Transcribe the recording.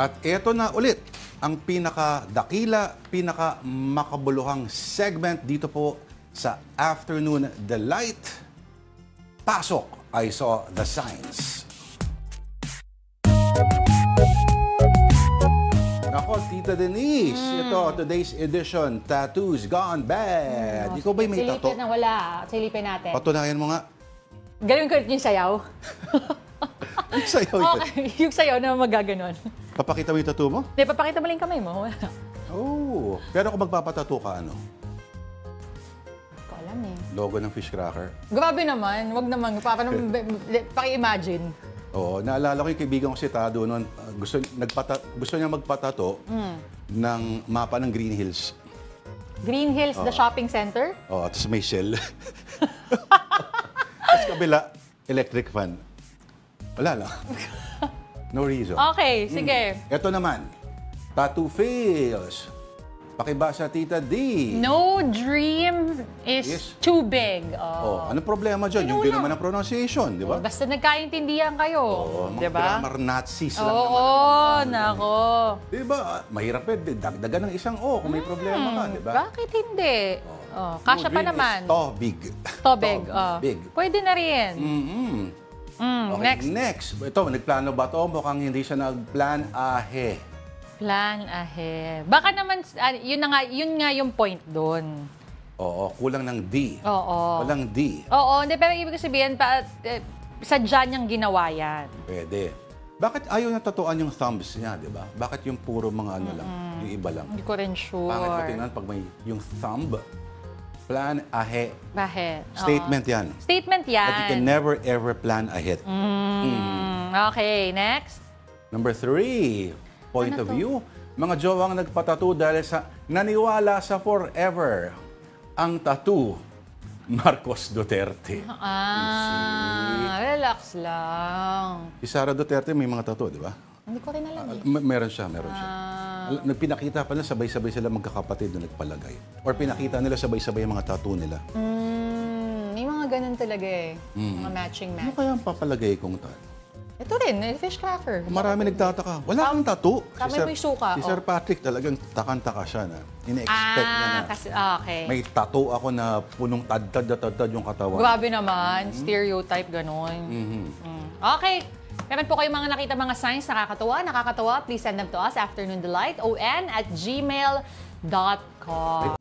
At eto na ulit ang pinakadakila, pinakamakabuluhang segment dito po sa Afternoon Delight. Pasok, I Saw the Signs. Nako, Tita Denise, ito, today's edition, Tattoos Gone Bad. Ikaw ba'y may tattoo? Silipin na wala. Silipin natin. Patunayan mo nga. Gawin ko yung sayaw. Yung sayaw ito. Okay, yung sayaw na magaganon. Papakita mo yung tattoo mo? Hindi, papakita mo lang yung kamay mo. Oh, pero kung magpapatattoo ka, ano? Hindi ko alam eh. Logo ng fish cracker. Grabe naman. Wag naman. Paki-imagine. Oo, naalala ko yung kaibigan ko si Tado noon, gusto niya magpatato ng mapa ng Green Hills. Green Hills, the shopping center? Oo, tapos may shell. Tapos kabila, electric fan. Wala lang. No reason. Okay, sige. Ito naman, tattoo fails. Pakibasa, Tita D. No dream is too big. Oh, anong problema dyan? Yung din naman ang pronunciation, di ba? Basta nagkaintindihan kayo. Mga di ba? grammar Nazis lang naman. Oo, nako. Di ba? Mahirap eh. Dagdagan ng isang O kung may problema ka, di ba? Bakit hindi? Oh, kasya pa naman. To big. Tobig. Big. Pwede na rin. Okay, Next. next. Ito, nagplano ba to? Mukhang hindi siya nagplan ahe. Plan ahead. Baka naman, yun nga yung point doon. Oo, kulang ng D. Oo. Walang D. Oo, hindi, pero ibig sabihin, sadya niyang ginawa yan. Pwede. Bakit ayaw na tatuan yung thumbs niya, di ba? Bakit yung puro mga ano lang, yung iba lang? Hindi ko rin sure. Pangit ko tingnan pag may yung thumb, plan ahead. Bakit? Statement yan. Statement yan. That you can never ever plan ahead. Okay, next. Number 3, point of view. Mga jowang nagpatattoo dahil sa naniwala sa forever. Ang tattoo, Marcos Duterte. Relax lang. Si Sara Duterte may mga tattoo, di ba? Hindi ko rin alam eh. Meron siya. Nagpinakita pa na sabay-sabay sila magkakapatid na nagpalagay. Or pinakita nila sabay-sabay yung mga tattoo nila. May mga ganun talaga eh. Mga matching Ano match. kaya ang papalagay kong Ito rin, fish cracker. Marami nagtataka. Wala kang tattoo. Kami may suka. Si Sir Patrick talagang takang-taka siya na. Ine-expect niya na. Kasi, okay. May tattoo ako na punong tad-tad yung katawan. Grabe naman. Stereotype, ganun. Okay. Meron po kayong mga nakita mga signs nakakatawa. Please send them to us, afternoondelight@gmail.com.